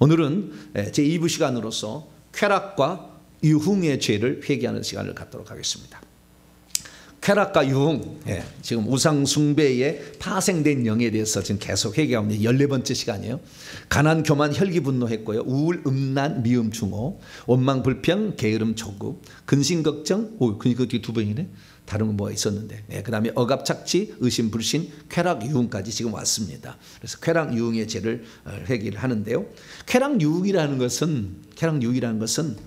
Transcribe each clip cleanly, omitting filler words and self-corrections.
오늘은 제2부 시간으로서 쾌락과 유흥의 죄를 회개하는 시간을 갖도록 하겠습니다. 쾌락과 유흥, 지금 우상 숭배에 파생된 영에 대해서 지금 계속 회개하고 있는 14번째 시간이에요. 가난, 교만, 혈기, 분노했고요. 우울, 음란, 미움, 중호, 원망, 불평, 게으름, 조급, 근심, 걱정, 그게 두 번이네. 다른 건 뭐가 있었는데, 그 다음에 억압, 착취, 의심, 불신, 쾌락, 유흥까지 지금 왔습니다. 그래서 쾌락, 유흥의 죄를 회개를 하는데요. 쾌락, 유흥이라는 것은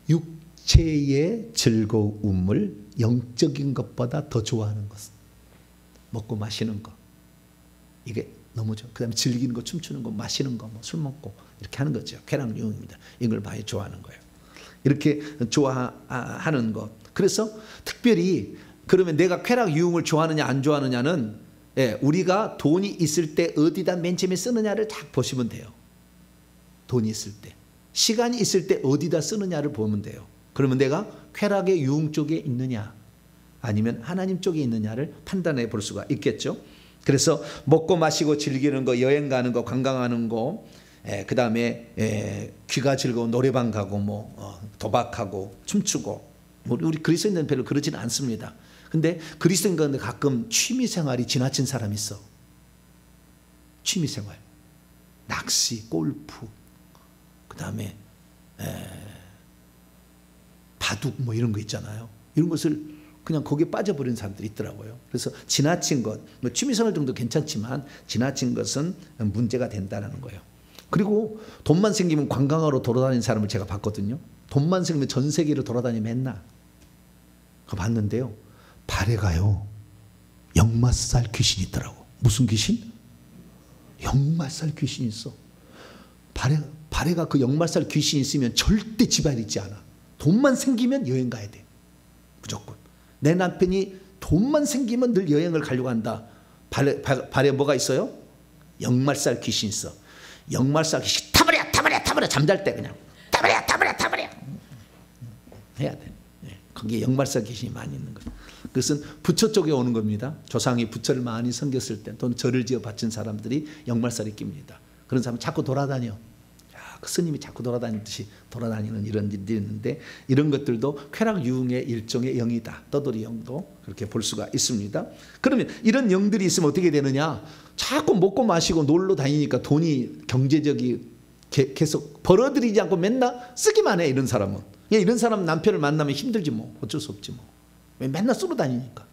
육체의 즐거움을 영적인 것보다 더 좋아하는 것. 먹고 마시는 거. 이게 너무 좋아. 그 다음에 즐기는 거, 춤추는 거, 마시는 거, 술 먹고 이렇게 하는 거죠. 쾌락, 유흥입니다. 이걸 많이 좋아하는 거예요. 이렇게 좋아하는 것. 그래서 특별히 그러면 내가 쾌락, 유흥을 좋아하느냐 안 좋아하느냐는 우리가 돈이 있을 때 어디다 맨 처음에 쓰느냐를 딱 보시면 돼요. 돈이 있을 때. 시간이 있을 때 어디다 쓰느냐를 보면 돼요. 그러면 내가 쾌락의 유흥 쪽에 있느냐 아니면 하나님 쪽에 있느냐를 판단해 볼 수가 있겠죠. 그래서 먹고 마시고 즐기는 거, 여행 가는 거, 관광하는 거, 그 다음에 귀가 즐거운 노래방 가고 도박하고 춤추고, 우리 그리스도인들은 별로 그러지는 않습니다. 근데 그리스도인들은 가끔 취미생활이 지나친 사람이 있어. 취미생활, 낚시, 골프, 그 다음에 바둑 이런 거 있잖아요. 이런 것을 그냥 거기에 빠져버리는 사람들이 있더라고요. 그래서 지나친 것, 취미생활 정도 괜찮지만 지나친 것은 문제가 된다는 거예요. 그리고 돈만 생기면 관광하러 돌아다니는 사람을 제가 봤거든요. 돈만 생기면 전 세계로 돌아다니면 맨날. 봤는데요. 발에 가요. 역마살 귀신이 있더라고. 무슨 귀신? 역마살 귀신이 있어. 발에가 그 역마살 귀신이 있으면 절대 집안에 있지 않아. 돈만 생기면 여행 가야 돼. 무조건. 내 남편이 돈만 생기면 늘 여행을 가려고 한다. 발에 뭐가 있어요? 역말살 귀신이 있어. 역말살 귀신 타버려 잠잘 때 그냥 타버려 해야 돼. 거기에 역말살 귀신이 많이 있는 거예요. 그것은 부처 쪽에 오는 겁니다. 조상이 부처를 많이 섬겼을 때 또는 절을 지어 바친 사람들이 역말살이 낍니다. 그런 사람은 자꾸 돌아다녀. 그 스님이 자꾸 돌아다니듯이 돌아다니는 이런 일들이 있는데, 이런 것들도 쾌락 유흥의 일종의 영이다. 떠돌이 영도 그렇게 볼 수가 있습니다. 그러면 이런 영들이 있으면 어떻게 되느냐? 자꾸 먹고 마시고 놀러 다니니까 돈이 경제적이 계속 벌어들이지 않고 맨날 쓰기만 해. 이런 사람은. 이런 사람 남편을 만나면 힘들지 어쩔 수 없지 맨날 쓰러 다니니까.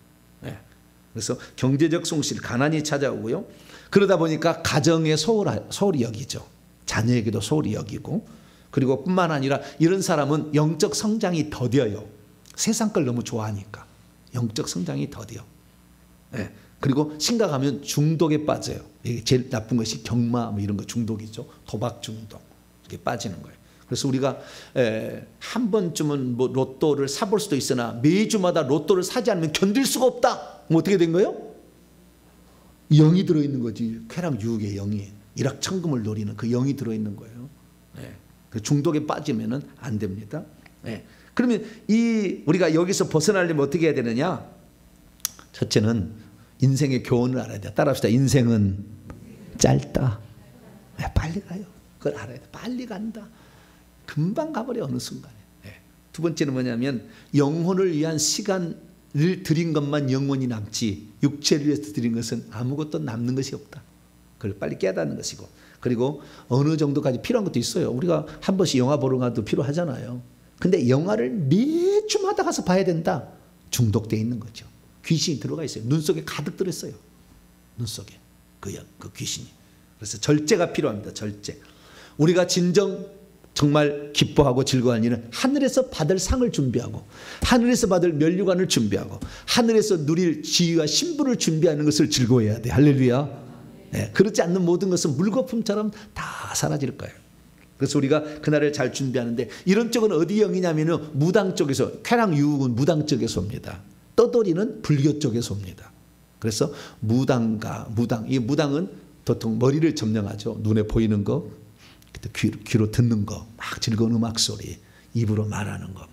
그래서 경제적 손실, 가난이 찾아오고요. 그러다 보니까 가정의 소홀히 여기죠. 자녀에게도 소홀히 여기고, 그리고 뿐만 아니라 이런 사람은 영적 성장이 더뎌요. 세상 걸 너무 좋아하니까 영적 성장이 더뎌. 그리고 심각하면 중독에 빠져요. 이게 제일 나쁜 것이 경마 이런 거 중독이죠. 도박 중독 이렇게 빠지는 거예요. 그래서 우리가 한 번쯤은 로또를 사볼 수도 있으나 매주마다 로또를 사지 않으면 견딜 수가 없다. 어떻게 된 거예요? 영이 들어있는 거지. 쾌락 유혹의 영이. 일확천금을 노리는 그 영이 들어있는 거예요. 그 중독에 빠지면 안 됩니다. 그러면 우리가 여기서 벗어나려면 어떻게 해야 되느냐? 첫째는 인생의 교훈을 알아야 돼. 따라합시다. 인생은 짧다. 빨리 가요. 그걸 알아야 돼. 빨리 간다. 금방 가버려 어느 순간에. 두 번째는 뭐냐면 영혼을 위한 시간을 드린 것만 영원히 남지 육체를 위해서 드린 것은 아무것도 남는 것이 없다. 그걸 빨리 깨닫는 것이고, 그리고 어느 정도까지 필요한 것도 있어요. 우리가 한 번씩 영화 보러 가도 필요하잖아요. 근데 영화를 매주마다 가서 봐야 된다. 중독되어 있는 거죠. 귀신이 들어가 있어요. 눈 속에 가득 들어있어요. 눈 속에 그 귀신이. 그래서 절제가 필요합니다. 절제. 우리가 진정 정말 기뻐하고 즐거워하는 일은 하늘에서 받을 상을 준비하고, 하늘에서 받을 면류관을 준비하고, 하늘에서 누릴 지위와 신분을 준비하는 것을 즐거워해야 돼. 할렐루야. 그렇지 않는 모든 것은 물거품처럼 다 사라질 거예요. 그래서 우리가 그날을 잘 준비하는데, 이런 쪽은 어디 영이냐면 무당 쪽에서, 쾌락 유흥은 무당 쪽에서 옵니다. 떠돌이는 불교 쪽에서 옵니다. 그래서 무당, 이 무당은 보통 머리를 점령하죠. 눈에 보이는 거, 귀로 듣는 거, 막 즐거운 음악 소리, 입으로 말하는 거,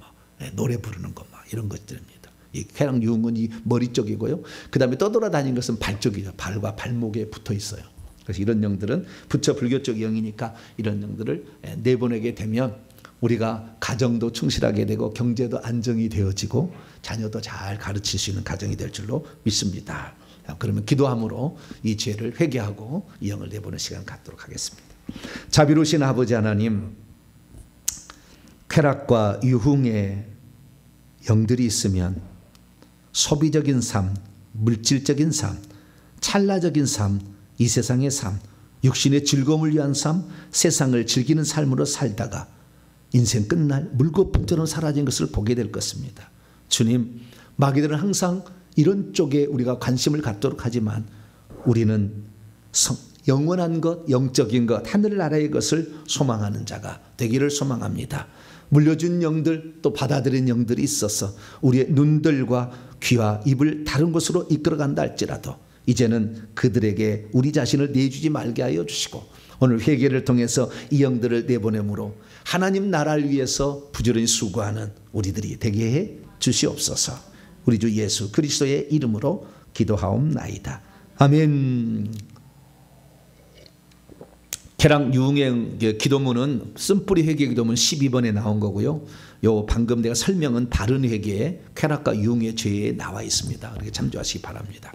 노래 부르는 거, 이런 것들입니다. 이 쾌락 유흥은 이 머리 쪽이고요. 그 다음에 떠돌아다니는 것은 발 쪽이죠. 발과 발목에 붙어 있어요. 그래서 이런 영들은 부처 불교 쪽 영이니까 이런 영들을 내보내게 되면 우리가 가정도 충실하게 되고 경제도 안정이 되어지고 자녀도 잘 가르칠 수 있는 가정이 될 줄로 믿습니다. 그러면 기도함으로 이 죄를 회개하고 이 영을 내보는 시간 갖도록 하겠습니다. 자비로우신 아버지 하나님, 쾌락과 유흥의 영들이 있으면 소비적인 삶, 물질적인 삶, 찰나적인 삶, 이 세상의 삶, 육신의 즐거움을 위한 삶, 세상을 즐기는 삶으로 살다가 인생 끝날 물거품처럼 사라진 것을 보게 될 것입니다. 주님, 마귀들은 항상 이런 쪽에 우리가 관심을 갖도록 하지만 우리는 영원한 것, 영적인 것, 하늘나라의 것을 소망하는 자가 되기를 소망합니다. 물려준 영들, 또 받아들인 영들이 있어서 우리의 눈들과 귀와 입을 다른 곳으로 이끌어간다 할지라도 이제는 그들에게 우리 자신을 내주지 말게 하여 주시고 오늘 회개를 통해서 이 영들을 내보내므로 하나님 나라를 위해서 부지런히 수고하는 우리들이 되게 해 주시옵소서. 우리 주 예수 그리스도의 이름으로 기도하옵나이다. 아멘. 쾌락 유흥의 기도문은 쓴뿌리 회개 기도문 12번에 나온 거고요. 요 방금 내가 설명은 다른 회개에 쾌락과 유흥의 죄에 나와 있습니다. 그렇게 참조하시기 바랍니다.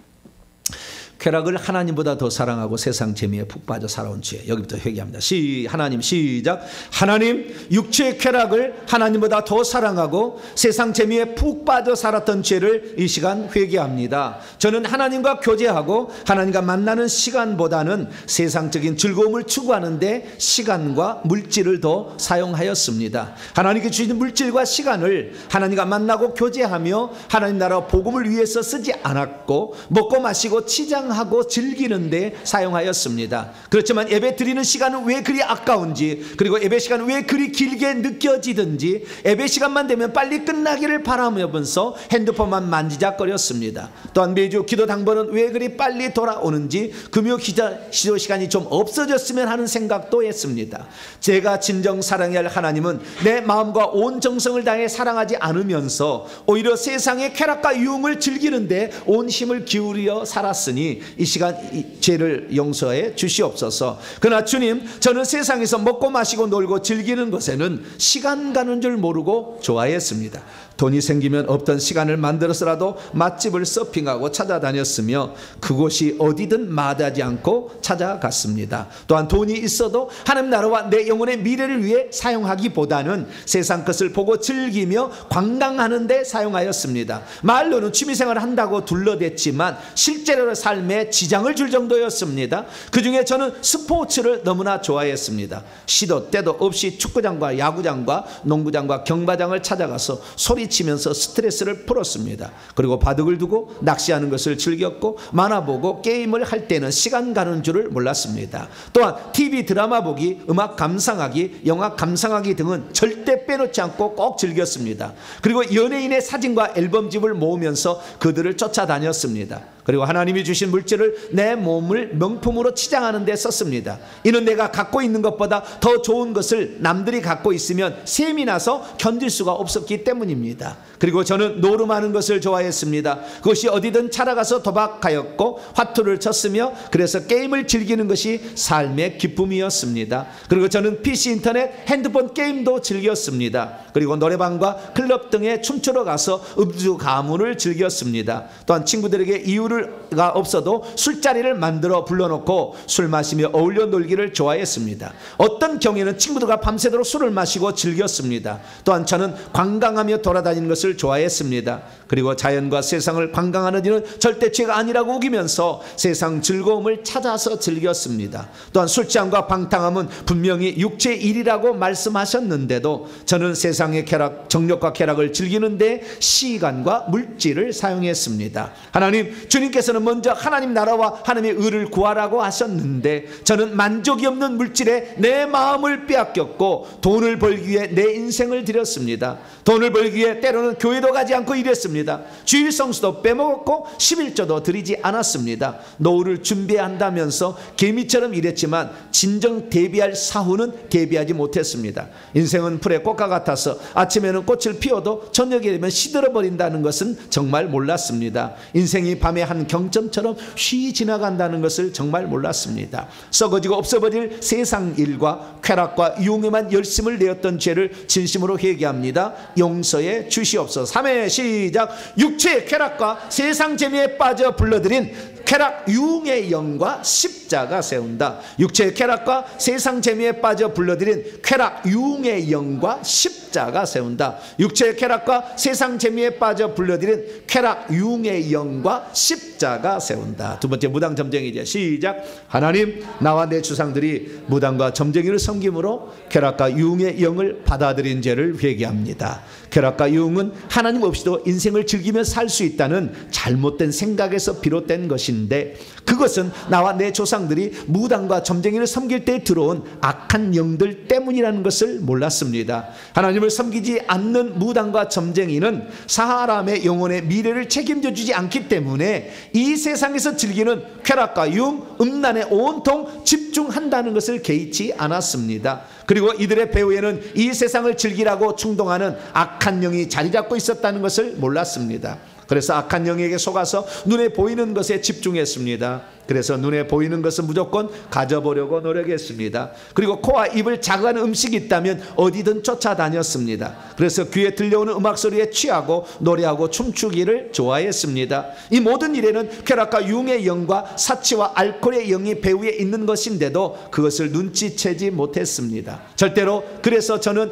쾌락을 하나님보다 더 사랑하고 세상 재미에 푹 빠져 살아온 죄. 여기부터 회개합니다. 하나님 시작. 하나님, 육체의 쾌락을 하나님보다 더 사랑하고 세상 재미에 푹 빠져 살았던 죄를 이 시간 회개합니다. 저는 하나님과 교제하고 하나님과 만나는 시간보다는 세상적인 즐거움을 추구하는데 시간과 물질을 더 사용하였습니다. 하나님께 주신 물질과 시간을 하나님과 만나고 교제하며 하나님 나라 복음을 위해서 쓰지 않았고 먹고 마시고 치장하고 즐기는 데 사용하였습니다. 그렇지만 예배 드리는 시간은 왜 그리 아까운지, 그리고 예배 시간은 왜 그리 길게 느껴지든지 예배 시간만 되면 빨리 끝나기를 바라면서 핸드폰만 만지작거렸습니다. 또한 매주 기도 당번은 왜 그리 빨리 돌아오는지 금요 기도 시간이 좀 없어졌으면 하는 생각도 했습니다. 제가 진정 사랑해야 할 하나님은 내 마음과 온 정성을 다해 사랑하지 않으면서 오히려 세상의 쾌락과 유흥을 즐기는데 온 힘을 기울여 살았으니 이 시간 이 죄를 용서해 주시옵소서. 그러나 주님, 저는 세상에서 먹고 마시고 놀고 즐기는 것에는 시간 가는 줄 모르고 좋아했습니다. 돈이 생기면 없던 시간을 만들어서라도 맛집을 서핑하고 찾아다녔으며 그곳이 어디든 마다하지 않고 찾아갔습니다. 또한 돈이 있어도 하나님 나라와 내 영혼의 미래를 위해 사용하기보다는 세상 것을 보고 즐기며 관광하는 데 사용하였습니다. 말로는 취미생활을 한다고 둘러댔지만 실제로 삶에 지장을 줄 정도였습니다. 그 중에 저는 스포츠를 너무나 좋아했습니다. 시도 때도 없이 축구장과 야구장과 농구장과 경마장을 찾아가서 소리치면서 스트레스를 풀었습니다. 그리고 바둑을 두고 낚시하는 것을 즐겼고 만화 보고 게임을 할 때는 시간 가는 줄을 몰랐습니다. 또한 TV 드라마 보기, 음악 감상하기, 영화 감상하기 등은 절대 빼놓지 않고 꼭 즐겼습니다. 그리고 연예인의 사진과 앨범집을 모으면서 그들을 쫓아다녔습니다. 그리고 하나님이 주신 물질을 내 몸을 명품으로 치장하는 데 썼습니다. 이는 내가 갖고 있는 것보다 더 좋은 것을 남들이 갖고 있으면 셈이 나서 견딜 수가 없었기 때문입니다. 그리고 저는 노름하는 것을 좋아했습니다. 그것이 어디든 찾아가서 도박하였고 화투를 쳤으며 그래서 게임을 즐기는 것이 삶의 기쁨이었습니다. 그리고 저는 PC, 인터넷, 핸드폰 게임도 즐겼습니다. 그리고 노래방과 클럽 등에 춤추러 가서 음주 가문을 즐겼습니다. 또한 친구들에게 이유가 없어도 술자리를 만들어 불러놓고 술 마시며 어울려 놀기를 좋아했습니다. 어떤 경우에는 친구들과 밤새도록 술을 마시고 즐겼습니다. 또한 저는 관광하며 돌아다니는 것을 좋아했습니다. 그리고 자연과 세상을 관광하는 일은 절대 죄가 아니라고 우기면서 세상 즐거움을 찾아서 즐겼습니다. 또한 술취함과 방탕함은 분명히 육체의 일이라고 말씀하셨는데도 저는 세상의 쾌락, 정욕과 쾌락을 즐기는데 시간과 물질을 사용했습니다. 하나님, 주님께서는 먼저 하나님 나라와 하나님의 의를 구하라고 하셨는데 저는 만족이 없는 물질에 내 마음을 빼앗겼고 돈을 벌기 위해 내 인생을 드렸습니다. 돈을 벌기 위해 때로는 교회도 가지 않고 일했습니다. 주일 성수도 빼먹었고 11조도 드리지 않았습니다. 노후를 준비한다면서 개미처럼 일했지만 진정 대비할 사후는 대비하지 못했습니다. 인생은 풀의 꽃과 같아서 아침에는 꽃을 피워도 저녁이 되면 시들어버린다는 것은 정말 몰랐습니다. 인생이 밤에 한 경점처럼 쉬 지나간다는 것을 정말 몰랐습니다. 썩어지고 없어버릴 세상 일과 쾌락과 유흥에만 열심을 내었던 죄를 진심으로 회개합니다. 용서해 주시옵소서. 3회 시작. 육체의 쾌락과 세상 재미에 빠져 불러들인 쾌락 유흥의 영과 십자가 세운다. 육체의 쾌락과 세상 재미에 빠져 불러들인 쾌락 유흥의 영과 십자가 세운다. 육체의 쾌락과 세상 재미에 빠져 불러들인 쾌락 유흥의 영과 십자가 세운다. 두 번째 무당 점쟁이제 시작. 하나님, 나와 내 조상들이 무당과 점쟁이를 섬김으로 쾌락과 유흥의 영을 받아들인 죄를 회개합니다. 쾌락과 유흥은 하나님 없이도 인생을 즐기며 살 수 있다는 잘못된 생각에서 비롯된 것인데, 그것은 나와 내 조상들이 무당과 점쟁이를 섬길 때 들어온 악한 영들 때문이라는 것을 몰랐습니다. 하나님을 섬기지 않는 무당과 점쟁이는 사람의 영혼의 미래를 책임져 주지 않기 때문에 이 세상에서 즐기는 쾌락과 유흥, 음란에 온통 집중한다는 것을 개의치 않았습니다. 그리고 이들의 배후에는 이 세상을 즐기라고 충동하는 악한 영이 자리 잡고 있었다는 것을 몰랐습니다. 그래서 악한 영에게 속아서 눈에 보이는 것에 집중했습니다. 그래서 눈에 보이는 것은 무조건 가져보려고 노력했습니다. 그리고 코와 입을 자극하는 음식이 있다면 어디든 쫓아다녔습니다. 그래서 귀에 들려오는 음악 소리에 취하고 노래하고 춤추기를 좋아했습니다. 이 모든 일에는 쾌락과 유흥의 영과 사치와 알코올의 영이 배후에 있는 것인데도 그것을 눈치채지 못했습니다. 절대로. 그래서 저는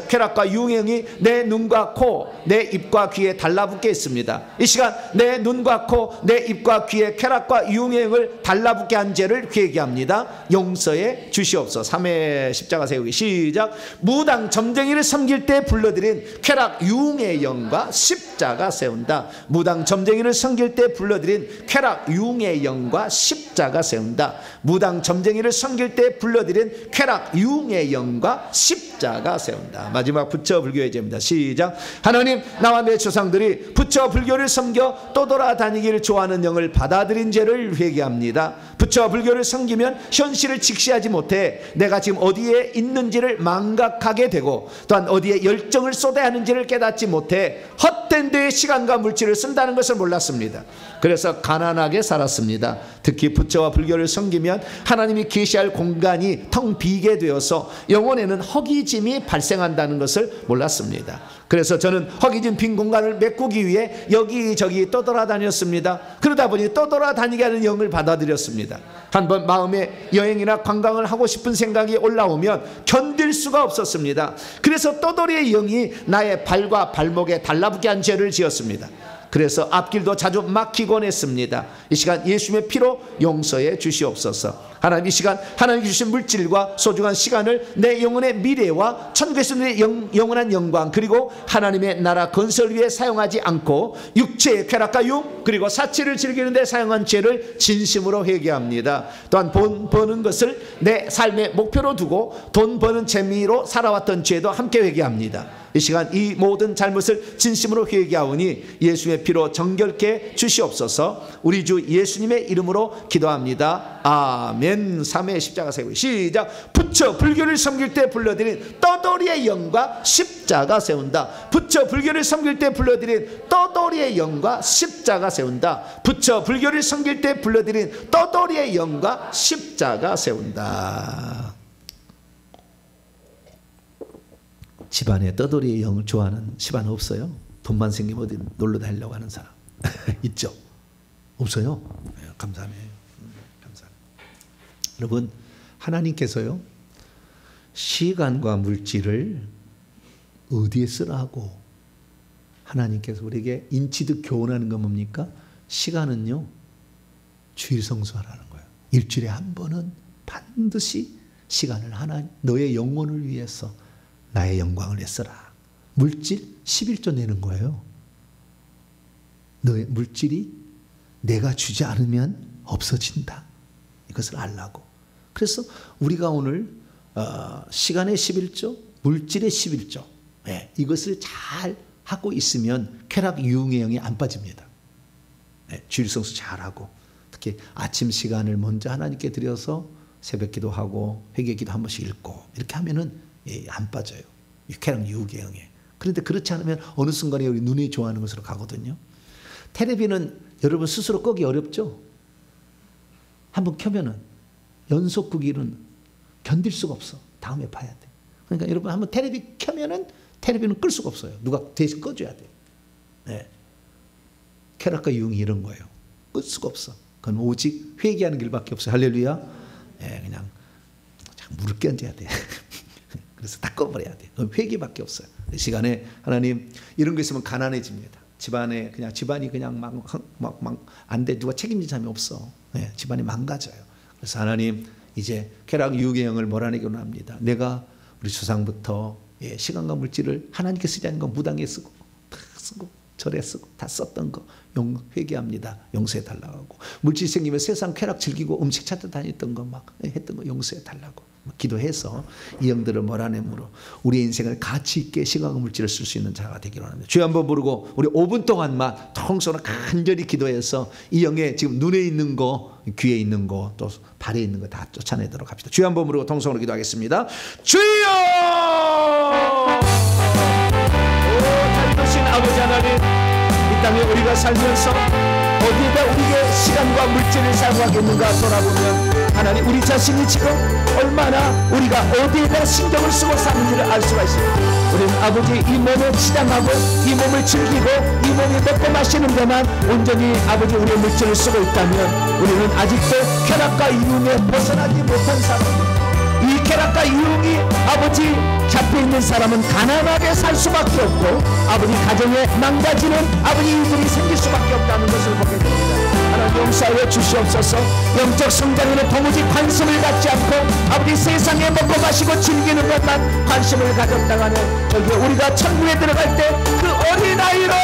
쾌락과 유흥의 영이 내 눈과 코, 내 입과 귀에 달라붙게 했습니다. 이 시간 내 눈과 코, 내 입과 귀에 쾌락과 유흥의 영을 달라붙게 한 죄를 회개합니다. 용서해 주시옵소서. 3회 십자가 세우기 시작. 무당 점쟁이를 섬길 때 불러들인 쾌락 유흥의 영과 십자가 세운다. 무당 점쟁이를 섬길 때 불러들인 쾌락 유흥의 영과 십자가 세운다. 무당 점쟁이를 섬길 때 불러들인 쾌락 유흥의 영과 십자가 세운다. 마지막 부처 불교의 죄입니다. 시작. 하나님, 나와 내 조상들이 부처 불교를 섬겨 떠돌아다니기를 좋아하는 영을 받아들인 죄를 회개합니다. 부처 불교를 섬기면 현실을 직시하지 못해 내가 지금 어디에 있는지를 망각하게 되고, 또한 어디에 열정을 쏟아야 하는지를 깨닫지 못해 헛된 데에 시간과 물질을 쓴다는 것을 몰랐습니다. 그래서 가난하게 살았습니다. 특히 부처와 불교를 섬기면 하나님이 계시할 공간이 텅 비게 되어서 영혼에는 허기짐이 발생한다는 것을 몰랐습니다. 그래서 저는 허기진 빈 공간을 메꾸기 위해 여기저기 떠돌아다녔습니다. 그러다 보니 떠돌아다니게 하는 영을 받아들였습니다. 한번 마음에 여행이나 관광을 하고 싶은 생각이 올라오면 견딜 수가 없었습니다. 그래서 떠돌이의 영이 나의 발과 발목에 달라붙게 한 죄를 지었습니다. 그래서 앞길도 자주 막히곤 했습니다. 이 시간 예수님의 피로 용서해 주시옵소서. 하나님, 이 시간 하나님 주신 물질과 소중한 시간을 내 영혼의 미래와 천국에서 내 영원한 영광, 그리고 하나님의 나라 건설 위해 사용하지 않고 육체의 쾌락과 유흥 그리고 사치를 즐기는 데 사용한 죄를 진심으로 회개합니다. 또한 돈 버는 것을 내 삶의 목표로 두고 돈 버는 재미로 살아왔던 죄도 함께 회개합니다. 이 시간 이 모든 잘못을 진심으로 회개하오니 예수의 피로 정결케 주시옵소서. 우리 주 예수님의 이름으로 기도합니다. 아멘. 3회 십자가 세우기 시작. 부처 불교를 섬길 때 불러드린 떠돌이의 영과 십자가 세운다. 부처 불교를 섬길 때 불러드린 떠돌이의 영과 십자가 세운다. 부처 불교를 섬길 때 불러드린 떠돌이의 영과 십자가 세운다. 집안에 떠돌이의 영을 좋아하는 집안 없어요? 돈만 생기면 어디 놀러 다니려고 하는 사람 있죠? 없어요? 네, 감사하네요. 감사합니다. 여러분, 하나님께서요 시간과 물질을 어디에 쓰라고 하나님께서 우리에게 인치듯 교훈하는 건 뭡니까? 시간은요 주일 성수하라는 거예요. 일주일에 한 번은 반드시 시간을 너의 영혼을 위해서 나의 영광을 내서라. 물질 11조 내는 거예요. 너의 물질이 내가 주지 않으면 없어진다. 이것을 알라고. 그래서 우리가 오늘 시간의 11조, 물질의 11조 네, 이것을 잘 하고 있으면 쾌락 유흥의 영이 안 빠집니다. 네, 주일 성수 잘하고 특히 아침 시간을 먼저 하나님께 드려서 새벽 기도하고 회개 기도 한 번씩 읽고 이렇게 하면은 안 빠져요. 쾌락 유흥의 영에. 그런데 그렇지 않으면 어느 순간에 우리 눈이 좋아하는 것으로 가거든요. 텔레비는 여러분 스스로 끄기 어렵죠? 한번 켜면은 연속 끄기는 견딜 수가 없어. 다음에 봐야 돼. 그러니까 여러분 한번 텔레비 켜면은 텔레비는 끌 수가 없어요. 누가 대신 꺼줘야 돼. 네. 쾌락과 유흥이 이런 거예요. 끌 수가 없어. 그건 오직 회개하는 길밖에 없어요. 할렐루야. 네, 그냥 물을 끼얹어야 돼. 그래서 다 꺼버려야 돼. 회개밖에 없어요. 이 시간에 하나님 이런 거 있으면 가난해집니다. 집안에 그냥 집안이 그냥 막 안 돼. 누가 책임질 사람이 없어. 네, 집안이 망가져요. 그래서 하나님 이제 쾌락 유혹의 영을 몰아내기 원합니다. 내가 우리 조상부터 시간과 물질을 하나님께 쓰지 않은 거 무당에 쓰고 다 쓰고 절에 쓰고 다 썼던 거 회개합니다. 용서해 달라고 하고 물질 생기면 세상 쾌락 즐기고 음식 찾아 다녔던 거 막 했던 거 용서해 달라고 기도해서 이 영들을 몰아내므로 우리의 인생을 가치 있게 시간과 물질을 쓸 수 있는 자가 되기를 원합니다. 주여 한번 부르고 우리 5분 동안만 통성으로 간절히 기도해서 이 영의 지금 눈에 있는 거 귀에 있는 거 또 발에 있는 거 다 쫓아내도록 합시다. 주여 한번 부르고 통성으로 기도하겠습니다. 주여! 오 살도신 아버지 하나님, 이 땅에 우리가 살면서 어디에다 우리의 시간과 물질을 사용하겠는가 돌아보면 하나님 우리 자신이 지금 얼마나 우리가 어디에다 신경을 쓰고 사는지를 알 수가 있습니다. 우리는 아버지 이 몸에 치장하고 이 몸을 즐기고 이 몸이 먹고 마시는 데만 온전히 아버지 우리의 물질을 쓰고 있다면 우리는 아직도 쾌락과 유흥에 벗어나지 못한 사람입니다. 이 쾌락과 유흥이 아버지 잡혀있는 사람은 가난하게 살 수밖에 없고 아버지 가정에 망가지는 아버지 일들이 생길 수밖에 없다는 것을 보게 됩니다. 하나님 용서하여 주시옵소서. 영적 성장에는 도무지 관심을 갖지 않고 아버지 세상에 먹고 마시고 즐기는 것만 관심을 가졌다가는 저기 우리가 천국에 들어갈 때 그 어린아이로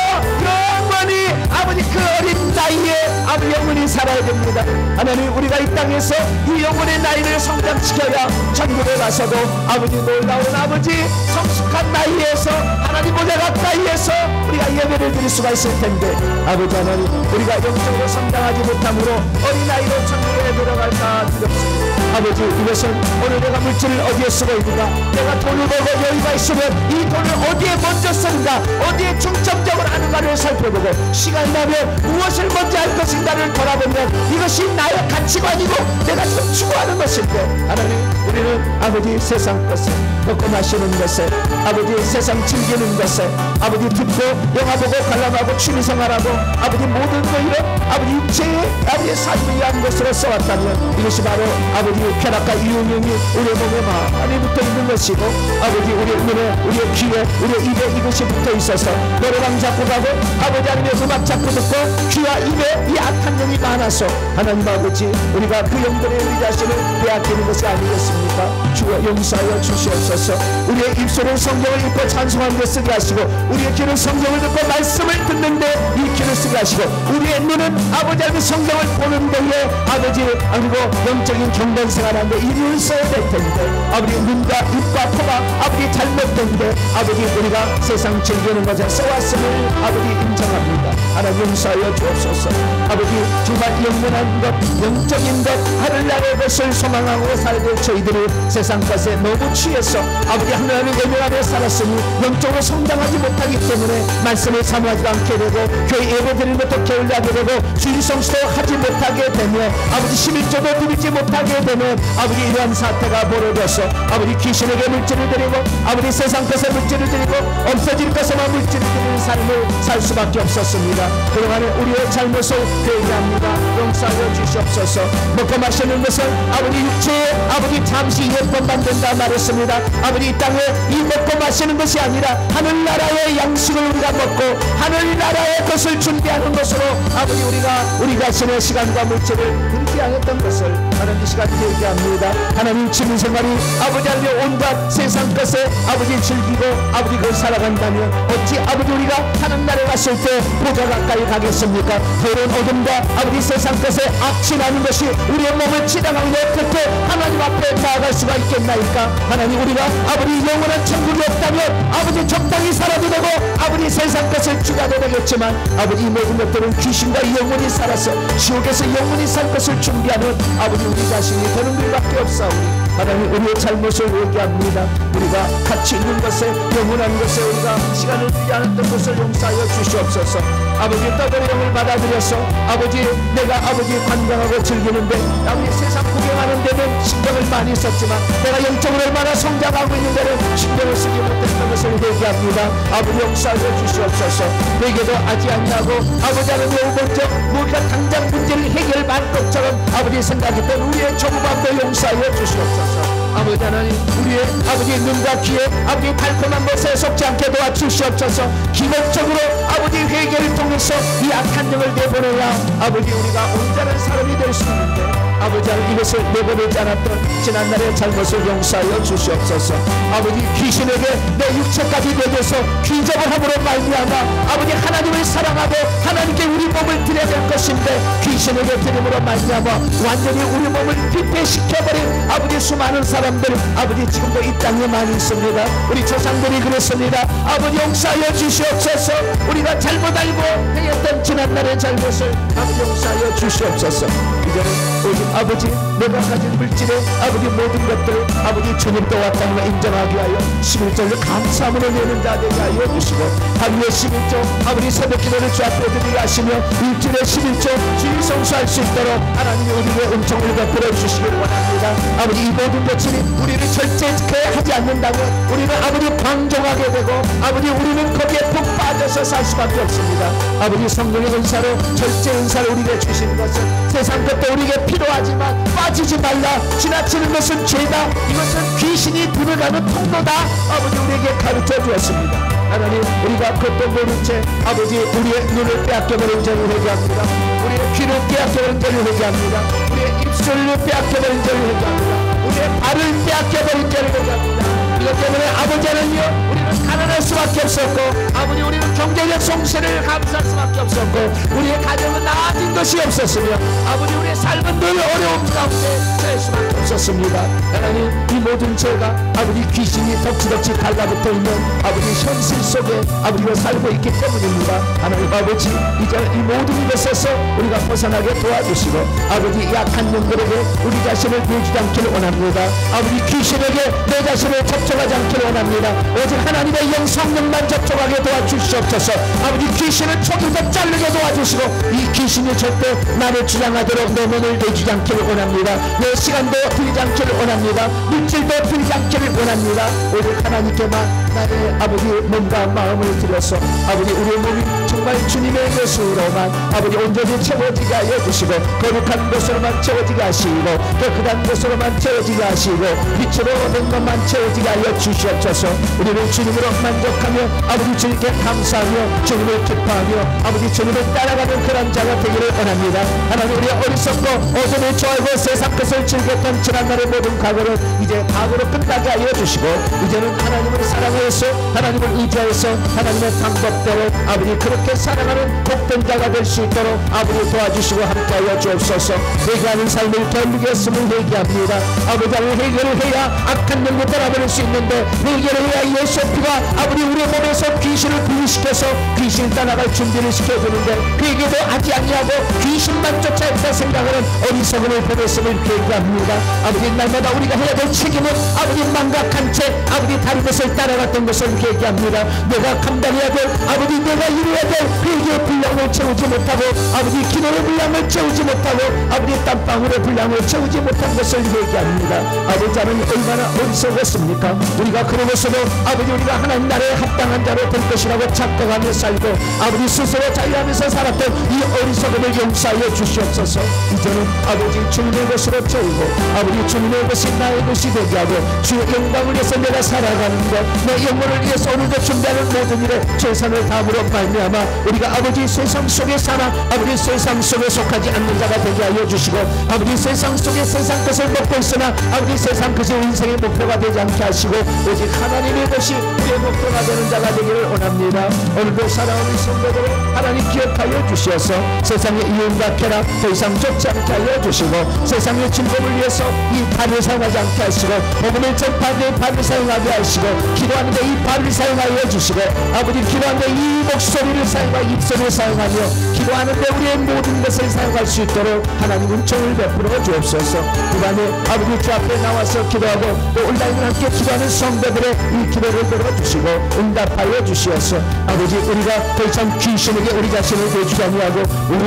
영원히 아버지 그 어린 나이에 아버지 영원히 살아야 됩니다. 하나님 우리가 이 땅에서 이 영혼의 나이를 성장시켜야 천국에 가서도 아버지 놀라운 아버지 성숙한 나이에서 하나님 보다 가까이에서 우리가 예배를 드릴 수가 있을 텐데 아버지 하나님 우리가 영적으로 성장하지 못함으로 어린아이로 천국에 들어갈까 두렵습니다. 아버지 이것은 오늘 내가 물질을 어디에 쓰고 있는가, 내가 돈을 벌고 여유가 있으면 이 돈을 어디에 먼저 쓰는가, 어디에 중점적으로 하는가를 살펴보고 시간 나면 무엇을 먼저 할 것인가를 돌아보면 이것이 나의 가치관이고 내가 지금 추구하는 것인데 하나님 우리는 아버지 세상 것에 먹고 마시는 것에 아버지 세상 즐기는 것에 아버지 듣고 영화 보고 관람하고 취미생활하고 아버지 모든 거 이런 아버지 육체의 아버지 삶을 위한 것으로 써왔다면 이것이 바로 아버지 쾌락과 유흥이 우리의 몸에 많이 붙어 있는 것이고 아버지 우리의 눈에 우리의 귀에 우리의 입에 이것이 붙어 있어서 노래방 잡고 가고 아버지 하나님의 음악 잡고 듣고 귀와 입에 이 악한 영이 많아서 하나님 아버지 우리가 그 영들의 우리 자신을 빼앗기는 것이 아니겠습니까? 주여 용서하여 주시옵소서. 우리의 입술은 성경을 읽고 찬송하는 데 쓰게 하시고 우리의 귀는 성경을 듣고 말씀을 듣는데 이 귀를 쓰게 하시고 우리의 눈은 아버지 하나님 성경을 보는 데에 아버지 그리고 영적인 경건 생활하는데 이 눈을 써야 될 텐데 아버지 눈과 입과 코가 아버지 잘못된데 아버지 우리가 세상 즐기는 것에 써왔음을 아버지 인정합니다. 하나님 용서하여 주옵소서. 아버지 정말 영원한 것 영적인 것 하늘나라의 것을 소망하고 살될 저희들이 세상 것에 너무 취해서 아버지 하나님의 예명 안에 살았으니 영적으로 성장하지 못하기 때문에 말씀을 사모하지 않게 되고 교회 예배 드리는 것도 게을리하게 되고 주일 성수도 하지 못하게 되며 아버지 11조도 드리지 못하게 되면 아버지 이러한 사태가 벌어져서 아버지 귀신에게 물질을 드리고 아버지 세상 것에 물질을 드리고 없어질 것에만 물질을 드리는 삶을 살 수밖에 없었습니다. 그동안에 우리의 잘못을 회개합니다. 용서하여 주시옵소서. 먹고 마시는 것은 아버지 육체에 아버지 잠시 예쁜 만든다 말했습니다. 아버지 이 땅에 이 먹고 마시는 것이 아니라 하늘나라의 양식을 우리가 먹고 하늘나라의 것을 준비하는 것으로 아버지 우리가 우리 자신의 시간과 물질을 분배하였던 것을 하나님 이 시간 얘기합니다. 하나님 취미생활이 아버지 하나님 온갖 세상 것에 아버지 즐기고 아버지 그걸 살아간다면 어찌 아버지 우리가 하늘나라에 갔을 때 보좌 가까이 가겠습니까? 그런 어둠과 아버지 세상 것에 악취나는 것이 우리의 몸을 치장하고 어떻게 하나님 앞에 나아갈 수가 있겠나이까? 하나님 우리가 아버지 영원한 천국이 없다면 아버지 적당히 살아도 되고 아버지 세상 것을 주가도 되겠지만 아버지 이 모든 것들은 귀신과 영원히 살아서 지옥에서 영원히 살 것을 준비하는 아버지 우리 자신이 되는 일밖에 없사오니 하나님 우리의 잘못을 회개합니다. 우리가 가치 있는 것에 영원한 것에 우리가 시간을 들지 않았던 것을 용서하여 주시옵소서. 아버지 떠돌이형을 받아들여서 아버지 내가 아버지 관광하고 즐기는데 아버지 세상 구경하는 데는 신경을 많이 썼지만 내가 영적으로 얼마나 성장하고 있는 데는 신경을 쓰지 못했던 것을 회개합니다. 아버지 용서하여 주시옵소서. 회개도 하지 않냐고 아버지 하나님 먼저 우리가 당장 문제를 해결할 것처럼 아버지 생각했던 우리의 조그만도 용서하여 주시옵소서. 아버지 하나님 우리의 아버지 눈과 귀에 아버지 달콤한 것에 속지 않게 도와주시옵소서. 기본적으로 아버지 회개를 통해서 이 악한 영을 내보내야 아버지 우리가 온전한 사람이 될 수 있는데 아버지 하나님 이것을 내보내지 않았던 지난날의 잘못을 용서하여 주시옵소서. 아버지 귀신에게 내 육체까지 내줘서 귀접을 함으로 말미암아 아버지 하나님을 사랑하고 하나님께 우리 몸을 드려야 될 것인데 귀신에게 드림으로 말미암아 완전히 우리 몸을 피폐시켜버린 아버지 수많은 사람들 아버지 지금도 이 땅에 많이 있습니다. 우리 조상들이 그랬습니다. 아버지 용서하여 주시옵소서. 우리가 잘못 알고 행했던 지난날의 잘못을 아버지 용서하여 주시옵소서. 이제는 오직 아버지 내가 가진 물질의 아버지 모든 것들을 아버지 주님 또 왔다는 걸 인정하게 하여 11절로 감사함으로 내는 자 되게 하여 주시고 하루에 11조 아버지 새벽기도를 주 앞에 드리게 하시며 일주일에 11조 주일 성수할 수 있도록 하나님이 우리의 은총을 베풀어 주시기를 원합니다. 아버지 이 모든 것들이 우리를 절제케 하지 않는다면 우리는 아버지 방종하게 되고 아버지 우리는 거기에 푹 빠져서 살 수밖에 없습니다. 아버지 성령의 은사로 절제 은사를 우리에게 주신 것은 세상 것도 우리에게 필요하지만 빠지지 말라. 지나치는 것은 죄다. 이것은 귀신이 들어가는 통로다. 아버지 우리에게 가르쳐 주었습니다. 하나님 우리가 그것도 모른 채 아버지 우리의 눈을 빼앗겨버린 죄를 회개합니다. 우리의 귀를 빼앗겨버린 죄를 회개합니다. 우리의 입술을 빼앗겨버린 죄를 회개합니다. 우리의 발을 빼앗겨버린 죄를 회개합니다. 이것 때문에 아버지 하나님이여 우리는 가난할 수밖에 없었고 아버지 우리는 경제적 손실을 감수할 수밖에 없었고 우리의 가정은 나아진 것이 없었으며 아버지 우리의 삶은 늘 어려움 가운데 살 수밖에 없었습니다. 하나님 이 모든 죄가 아버지 귀신이 덕지덕지 달라붙어 있는 아버지 현실 속에 아버지가 살고 있기 때문입니다. 하나님 아버지 이제 이 모든 것에서 우리가 벗어나게 도와주시고 아버지 약한 영들에게 우리 자신을 보여주지 않기를 원합니다. 아버지 귀신에게 내 자신을 접촉하지 않기를 원합니다. 오직 하나님의 영 성령만 접촉하게 도와주시옵소서. 아버지 귀신은 초기부터 자르게 도와주시고 이 귀신이 절대 나를 주장하도록 내 몸을 내주지 않기를 원합니다. 내 시간도 드리지 않기를 원합니다. 물질도 드리지 않기를 원합니다. 오직 하나님께만 나의 아버지 몸과 마음을 드려서 아버지 우리의 몸이 정말 주님의 것으로만 아버지 온전히 채워지게 하여 주시고 거룩한 것으로만 채워지게 하시고 깨끗한 것으로만 채워지게 하시고 빛으로 얻은 것만 채워지게 하여 주시옵소서. 우리는 주님으로 만족하며 아버지 주님께 감사하며 주님을 기뻐하며 아버지 주님을 따라가는 그런 자가 되기를 원합니다. 하나님 우리의 어리석고 어둠을 좋아하고 세상 것을 즐겼던 지난날의 모든 과거를 이제 과거로 끝나게 하여 주시고 이제는 하나님을 사랑해서 하나님을 의지해서 하나님의 방법대로 아버지 그렇게 살아가는 복된 자가 될 수 있도록 아버지 도와주시고 함께하여 주옵소서. 회개하는 삶을 결국에 했음을 회개합니다. 아버지 하나님 회개를 해야 악한 영도 떠나버릴 수 있는데 회개를 해야 예수의 피가 아버지 우리의 몸에서 귀신을 분리시켜서 귀신 떠나갈 준비를 시켜주는데 회개도 하지 아니하고 귀신만 쫓아있다 생각하는 어리석음을 보냈음을 회개합니다. 아버지 날마다 우리가 해야 될 책임은 아버지 망각한 채 아버지 다른 것을 따라갔던 것을 회개합니다. 내가 감당해야 될 아버지 내가 이루어야 될 회개의 분량을 채우지 못하고 아버지 기도의 분량을 채우지 못하고 아버지 땀방울의 분량을 채우지 못한 것을 회개합니다. 아버지 하나님 얼마나 어리석었습니까? 우리가 그러고서도 아버지 우리가 하나님 나라에 합당한 자로 될 것이라고 착각하며 살고 아버지 스스로 자유하면서 살았던 이 어리석음을 용서하여 주시옵소서. 이제는 아버지 주님의 것으로 채우고 아버지 주님의 것이 나의 것이 되게 하고 주의 영광을 위해서 내가 살아가는 것 내 영혼을 위해서 오늘도 준비하는 모든 일에 최선을 다함으로 말미암아 우리가 아버지 세상 속에 살아 아버지 세상 속에 속하지 않는 자가 되게 하여 주시고 아버지 세상 속에 세상 것을 먹고 있으나 아버지 세상 것이 인생의 목표가 되지 않게 하시고 오직 하나님의 것이 우리의 목표가 되는 자가 되기를 원합니다. 오늘도 살아오는 성도들을 하나님 기억하여 주시어서 세상의 이윤과 쾌락 더 이상 쫓지 않게 하여 주시고 세상의 즐거움을 위해서 이 발을 사용하지 않게 하시고 복음을 전파하는 데 발을 사용하게 하시고 기도하는데 이 발을 사용하여 주시고 아버지 기도하는데 이 목소리를 사용하여 입술을 사용하며 기도하는데 우리의 모든 것을 사용할 수 있도록 하나님 은총을 베풀어 주옵소서. 그 밤에 아버지 주 앞에 나와서 기도하고 또 온라인을 함께 기도하는 성도들의 이 기도를 들어 역사하여 주시고 응답하여 주시옵소서. 아버지, 우리가 더 이상 귀신에게 우리 자신을 내주지 아니하고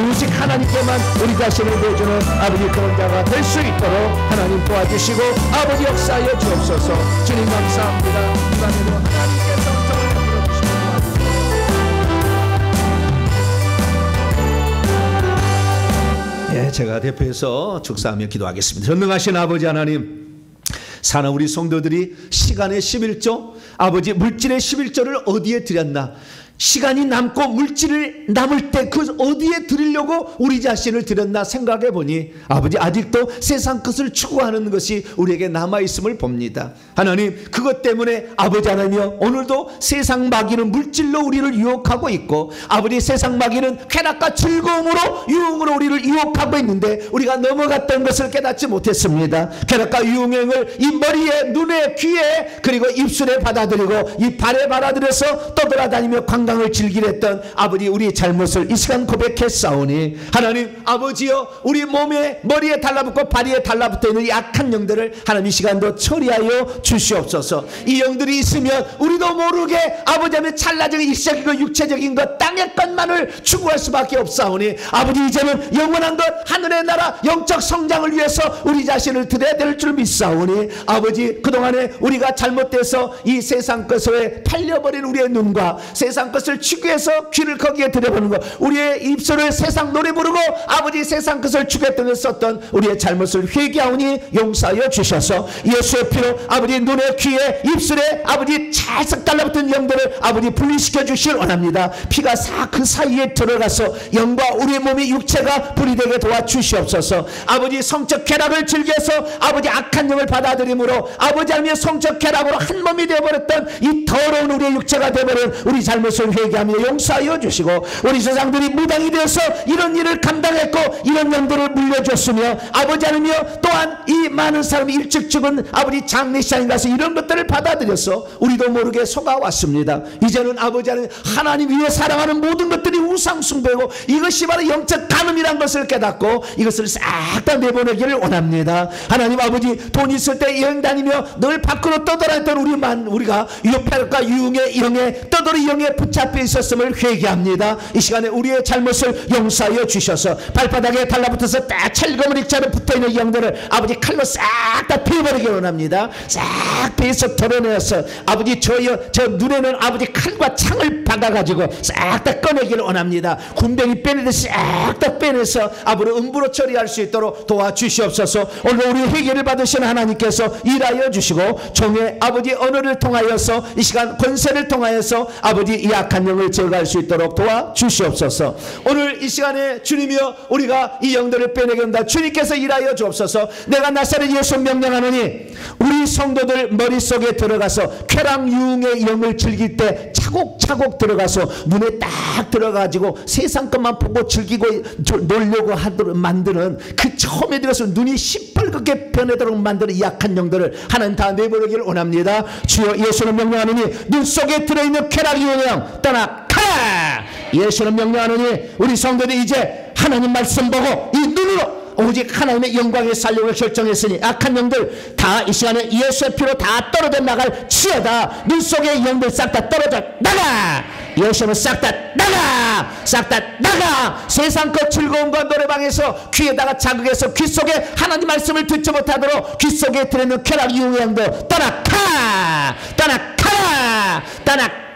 오직 하나님께만 우리 자신을 내주는 아버지 그런 자가 될 수 있도록 하나님 도와주시고 아버지 역사하여 주옵소서. 주님 감사합니다. 이 밤에도 하나님께서 성령을 불어주시고 도와주시고. 예, 제가 대표해서 축사하며 기도하겠습니다. 전능하신 아버지 하나님, 사는 우리 성도들이 시간의 11조, 아버지 물질의 11조를 어디에 드렸나? 시간이 남고 물질을 남을 때 그 어디에 드리려고 우리 자신을 드렸나 생각해 보니 아버지 아직도 세상 것을 추구하는 것이 우리에게 남아있음을 봅니다. 하나님, 그것 때문에 아버지 하나님이여 오늘도 세상 마귀는 물질로 우리를 유혹하고 있고 아버지 세상 마귀는 쾌락과 즐거움으로 유흥으로 우리를 유혹하고 있는데 우리가 넘어갔던 것을 깨닫지 못했습니다. 쾌락과 유흥을 이 머리에 눈에 귀에 그리고 입술에 받아들이고 이 발에 받아들여서 떠돌아다니며 관광을 즐기려 했던 아버지 우리의 잘못을 이 시간 고백했사오니 하나님 아버지여 우리 몸에 머리에 달라붙고 발에 달라붙어 있는 이 악한 영들을 하나님 이 시간도 처리하여 주시옵소서. 이 영들이 있으면 우리도 모르게 아버지 하면 찰나적인 일시적이고 육체적인 것 땅의 것만을 추구할 수밖에 없사오니 아버지 이제는 영원한 것 하늘의 나라 영적 성장을 위해서 우리 자신을 드려야 될 줄 믿사오니 아버지 그동안에 우리가 잘못돼서 이 세상 것에 팔려버린 우리의 눈과 세상 것을 추구해서 귀를 거기에 들여보는 것, 우리의 입술을 세상 노래 부르고 아버지 세상 것을 추구했던 썼던 우리의 잘못을 회개하오니 용서하여 주셔서 예수의 피로 아버지 눈에 귀에 입술에 아버지 찰싹 달라붙은 영들을 아버지 분리시켜 주시길 원합니다. 피가 그 사이에 들어가서 영과 우리의 몸이 육체가 분리되게 도와주시옵소서. 아버지 성적 쾌락을 즐겨서 아버지 악한 영을 받아들임으로 아버지 하나님의 성적 쾌락으로 한 몸이 되어버렸던 이 더러운 우리의 육체가 되어버린 우리 잘못을 회개하며 용서하여 주시고 우리 조상들이 무당이 되어서 이런 일을 감당했고 이런 영들을 물려줬으며 아버지 하나님이여 또한 이 많은 사람이 일찍 죽은 아버지 장례식장에 가서 이런 것들을 받아들여서 우리도 모르게 속아왔습니다. 이제는 아버지 하나님 위해 사랑하는 모든 것들이 우상숭배고 이것이 바로 영적 간음이란 것을 깨닫고 이것을 싹 다 내보내기를 원합니다. 하나님 아버지 돈 있을 때 여행 다니며 늘 밖으로 떠돌았던 우리가 유혹과 유흥의 영에 떠돌이 영에 붙잡혀 있었음을 회개합니다. 이 시간에 우리의 잘못을 용서하여 주셔서 발바닥에 달라붙어서 딱 철거물 입자로 붙어있는 영들을 아버지 칼로 싹 다 베어버리기 원합니다. 싹 베어서 덜어내서 아버지 저 눈에는 아버지 칼과 창을 박아가지고 싹 다 꺼내기를 원합니다. 군뱅이 빼내듯이 싹 다 빼내서 아버지 음부로 처리할 수 있도록 도와주시옵소서. 오늘 우리 회개를 받으신 하나님께서 일하여 주시고 종의 아버지 언어를 통하여서 이 시간 권세를 통하여서 아버지 이 악한 영을 제거할 수 있도록 도와주시옵소서. 오늘 이 시간에 주님이여 우리가 이 영들을 빼내게 한다. 주님께서 일하여 주옵소서. 내가 나사렛 예수 명령하노니 우리 성도들 머릿속에 들어가서 쾌락 유흥의 영을 즐길 때 차곡차곡 들어가서 눈에 딱 들어가지고 세상 것만 보고 즐기고 놀려고 하도록 만드는 그 처음에 들어서 눈이 시뻘겋게 변하도록 만드는 이 약한 영들을 하나님 다 내버리기를 원합니다. 주여 예수는 명령하노니 눈 속에 들어있는 쾌락 유흥의 영 떠나가라. 예수는 명령하노니 우리 성도들이 이제 하나님 말씀 보고 이 눈으로 오직 하나님의 영광에 살려고 결정했으니 악한 영들 다 이 시간에 예수의 피로 다 떨어져 나갈 치여다. 눈 속의 영들 싹 다 떨어져 나가. 예수는 싹 다 나가. 싹 다 나가. 세상 것 즐거움과 노래방에서 귀에다가 자극해서 귀 속에 하나님 말씀을 듣지 못하도록 귀 속에 들어있는 쾌락 유흥의 영도 떠나가. 떠나가라. 떠나가.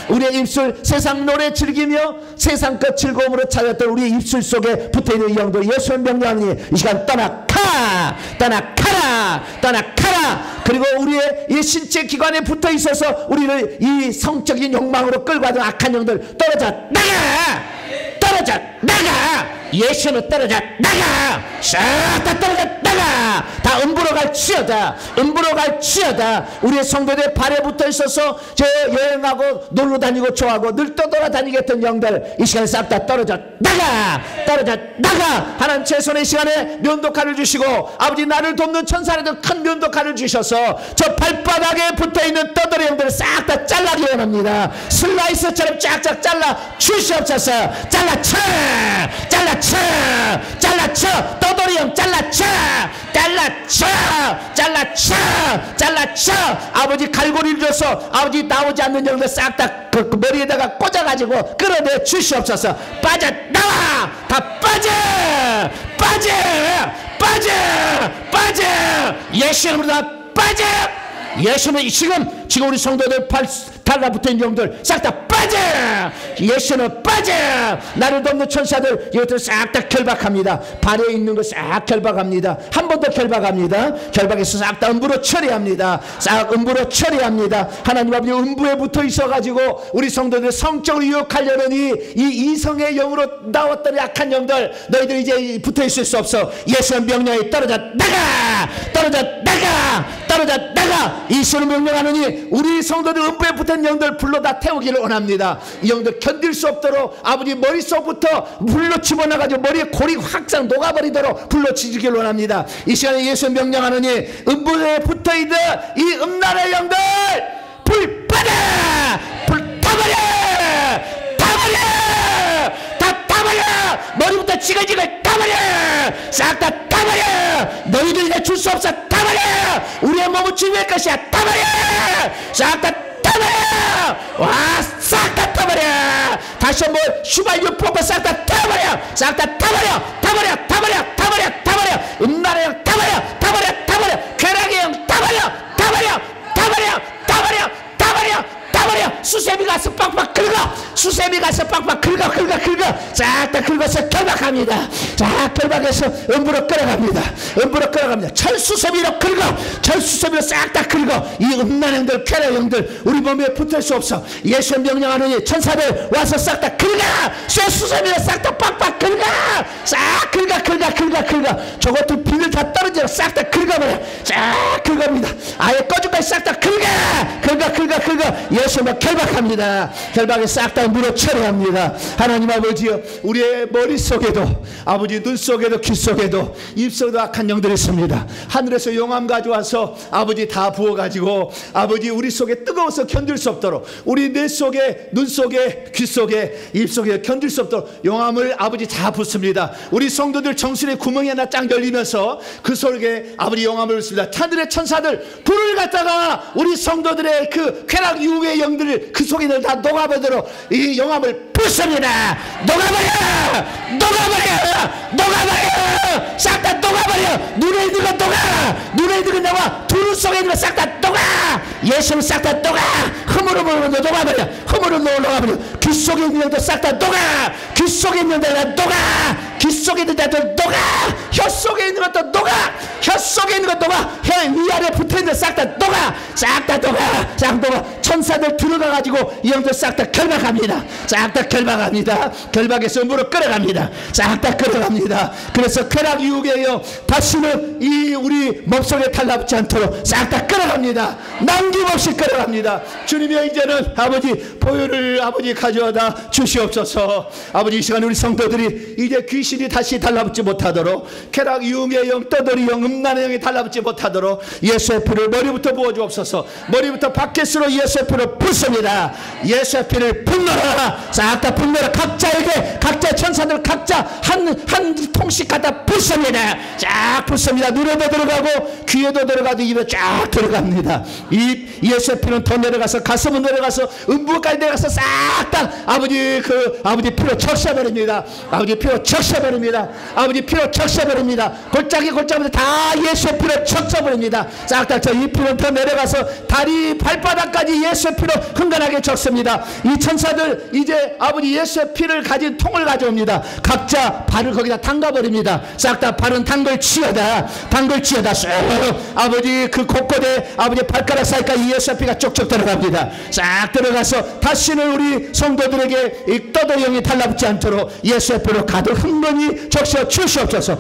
우리의 입술 세상 노래 즐기며 세상 것 즐거움으로 찾았던 우리의 입술 속에 붙어있는 영도 예수의 명령하니 이 시간 떠나가. 떠나가라. 떠나가라. 그리고 우리의 이 신체 기관에 붙어 있어서 우리를 이 성적인 욕망으로 끌고 가던 악한 영들 떨어져 나가. 떨어져 나가. 예수는 떨어져 나가. 싹 다 떨어져 나가. 다 음부로 갈 치여다. 음부로 갈 치여다. 우리의 성도들 발에 붙어 있어서 저 여행하고 놀러 다니고 좋아하고 늘 떠돌아다니게 했던 영들 이 시간에 싹 다 떨어져 나가. 떨어져 나가. 하나님 최선의 시간에 면도칼을 주시고 아버지 나를 돕는 천사라도 큰 면도칼을 주셔서 저 발바닥에 붙어있는 떠돌이 영들을 싹 다 잘라기 원합니다. 슬라이스처럼 쫙쫙 잘라 주시옵소서. 잘라쳐. 잘라쳐. 잘라쳐. 떠돌이 영 잘라쳐. 잘라쳐. 잘라쳐. 잘라쳐. 아버지 갈고리를 줘서 아버지 나오지 않는 영들 싹 다 그 머리에다가 꽂아가지고 끌어내 주시옵소서. 빠져나와. 다 빠져. 예수님으로 다 빠져. 예수는 지금 우리 성도들 달라붙은 영들 싹 다 빠져. 예수는 빠져. 나를 돕는 천사들 이것들 싹 다 결박합니다. 발에 있는 거 싹 결박합니다. 한 번 더 결박합니다. 결박해서 싹 다 음부로 처리합니다. 싹 음부로 처리합니다. 하나님 아버지 음부에 붙어 있어가지고 우리 성도들 성적으로 유혹하려니 이 이성의 영으로 나왔던 약한 영들 너희들 이제 붙어 있을 수 없어. 예수의 명령에 떨어져 나가. 예수의 명령하느니 우리 성도들 음부에 붙은 영들 불러 다 태우기를 원합니다. 이 영들 견딜 수 없도록 아버지 머릿속부터 불로 집어넣어가지고 머리에 골이 확장 녹아버리도록 불로 지지기를 원합니다. 이 시간에 예수의 명령하느니 음부에 붙어있는 이 음란의 영들 불 받아. 불 타버려. 머리부터 지글지글 타버려. 싹 다 타버려. 너희들 이제 줄 수 없어. 타버려. 우리의 몸은 주님의 것이야. 타버려. 싹 다 타버려. 와, 싹 다 타버려. 다시 한번 슈발유 뽑고 싹 다 타버려. 싹 다 타버려. 음란의 영 타버려. 괴락의 영 타버려. 수세미 가서 빡빡 긁어. 싹 다 긁어서 결박합니다. 자, 결박해서 음부로 끌어갑니다. 철수세미로 싹 다 긁어. 이 음란형들 괴뢰형들 우리 몸에 붙을 수 없어. 예수의 명령하느니 천사들 와서 싹 다 긁어. 수세미로 싹 다 빡빡 긁어. 싹 긁어. 저것들 비늘 다 떨어지고 싹 다 긁어버려. 쫙 긁어입니다. 아예 꺼주까지 싹 다 긁어. 예수만 결박합니다. 결박에 싹 다 물어 처리합니다. 하나님 아버지여, 우리의 머릿속에도 아버지 눈 속에도 귀 속에도 입 속에도 악한 영들이 있습니다. 하늘에서 용암 가져와서 아버지 다 부어가지고 아버지 우리 속에 뜨거워서 견딜 수 없도록 우리 뇌 속에 눈 속에 귀 속에 입 속에 견딜 수 없도록 용암을 아버지 다 붓습니다. 우리 성도들 정신의 구멍이 하나 쫙 열리면서 그 속에 아버지 용암을 붓습니다. 하늘의 천사들 불을 갖다가 우리 성도들의 그 쾌락 유혹의 영들을 그 속에 다 녹아버리도록 이 용암을 붓습니다. 녹아버려. 싹 다 녹아버려. 눈에 있는 거 녹아. 눈에 있는 거 나와. 두루 속에 있는 거 싹 다 녹아. 예수는 싹 다 녹아. 흠으로 녹아버려. 녹아버려. 귀 속에 있는 것도 싹 다 녹아. 귀 속에 있는 데가 녹아. 귀 속에 있는 데도 녹아. 혀 속에 있는 것도 녹아. 혀 혀 위아래 붙어있는 거 싹 다 녹아. 싹 다 녹아. 천사들 들어가가지고 이 형들 싹 다 결박합니다. 결박해서 음부로 끌어갑니다. 싹 다 끌어갑니다. 그래서 쾌락 유혹이에요. 다시는 이 우리 몸속에 달라붙지 않도록 싹 다 끌어갑니다. 남김없이 끌어갑니다. 주님이 이제는 아버지 보혈을 아버지 가져다 주시옵소서. 아버지 이 시간 우리 성도들이 이제 귀신이 다시 달라붙지 못하도록 쾌락 유혹의 영, 떠돌이 영, 음란의 영이 달라붙지 못하도록 예수의 피를 머리부터 부어주옵소서. 머리부터 바켓으로 예수의 피를 붓습니다. 예수의 피를 붓노라. 싹 다 붓노라. 각자에게 각자 천사들 각자 한 통씩 갖다 붓습니다. 쫙 붓습니다. 눈에도 들어가고 귀에도 들어가고 입에 쫙 들어갑니다. 이 예수의 피는 더 내려가서 가슴은 내려가서 음부까지 내려가서 싹 다 아버지 피로 적셔버립니다. 아버지 피로 적셔버립니다. 골짜기부터 다 예수의 피로 적셔버립니다. 싹 다 이 피는 더 내려가서 다리 발바닥까지 예수의 피로 흥건하게 적습니다. 이 천사들 이제 아버지 예수의 피를 가진 통을 가져옵니다. 각자 발을 거기다 담가버립니다. 싹 다 발은 담글치어다 아버지 그 곳곳에 아버지 발가락 사이까지 예수의 피가 쪽쪽 들어갑니다. 싹 들어가서 다시는 우리 성도들에게 이 떠돌이 영이 달라붙지 않도록 예수의 피로 가득 흥건히 적셔 주시옵소서.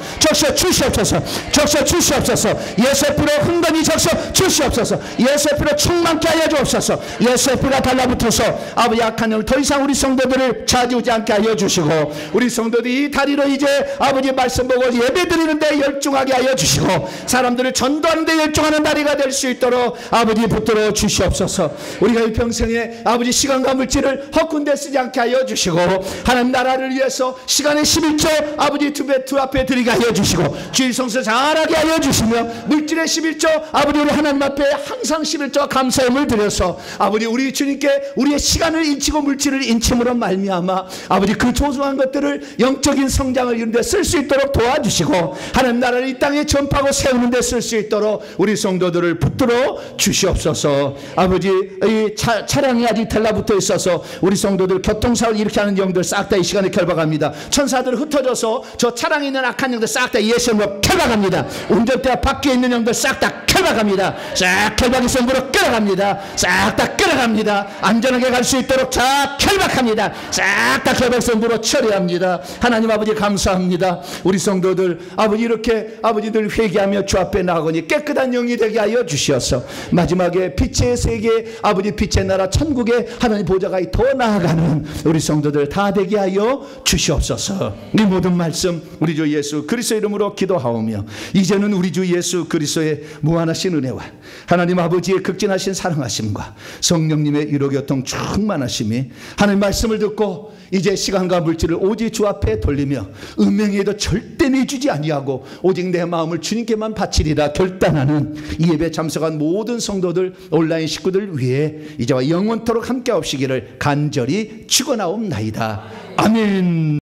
예수의 피로 흥건히 적셔 주시옵소서. 예수의 피로 충만케 하여 주옵소서. 예수의 피가 달라붙어서 아버지 악한 영을 더 이상 우리 성도들을 차지우지 않게 하여 주시고 우리 성도들이 이 다리로 이제 아버지 말씀 보고 예배드리는데 열중하게 하여 주시고 사람들을 전도하는데 열중하는 다리가 될 수 있도록 아버지 붙들어 주시옵소서. 우리가 이 평생에 아버지 시간과 물질을 헛군데 쓰지 않게 하여 주시고 하나님 나라를 위해서 시간의 11조 아버지 두 앞에 드리게 하여 주시고 주일 성수 잘하게 하여 주시며 물질의 11조 아버지 우리 하나님 앞에 항상 11조 감사함을 드려서 아버지 우리 주님께 우리의 시간을 인치고 물질을 인침으로 말미암아 아버지 그 소중한 것들을 영적인 성장을 이루는 데 쓸 수 있도록 도와주시고 하나님 나라를 이 땅에 전파하고 세우는 데 쓸 수 있도록 우리 성도들을 붙들어 주시옵소서. 아버지 이 차량이 아직 달라붙어 있어서 우리 성도들 교통사고를 일으키는 하는 영들 싹 다 이 시간에 결박합니다. 천사들 흩어져서 저 차량에 있는 악한 영들 싹 다 예수님으로 결박합니다. 운전대 밖에 있는 영들 싹 다 결박합니다. 싹 결박의 성부로 끌어갑니다. 싹 다 끌어갑니다. 안전하게 갈 수 있도록 쫙 결박합니다. 싹 다 결박 성부로 처리합니다. 하나님 아버지 감사합니다. 우리 성도들 아버지 이렇게 아버지들 회개하며 주 앞에 나가니 깨끗한 영이 되게 하여 주시옵소서. 마지막에 빛의 세계 아버지 빛의 나라 천국에 하나님 보좌가 더 나아가는 우리 성도들 다 되게 하여 주시옵소서. 이 모든 말씀 우리 주 예수 그리스도 이름으로 기도하오며 이제는 우리 주 예수 그리스도의 무한하신 은혜와 하나님 아버지의 극진하신 사랑하심과 성령님의 위로교통 충만하심이 하나님 말씀을 듣고 이제 시간과 물질을 오직 주 앞에 돌리며 은명에도 절대 내주지 아니하고 오직 내 마음을 주님께만 바치리라 결단하는 이 예배 참석한 모든 성도들 온라인 식구들 위해 이제와 영원토록 함께 하시기를 간절히 축원하옵나이다. 아멘.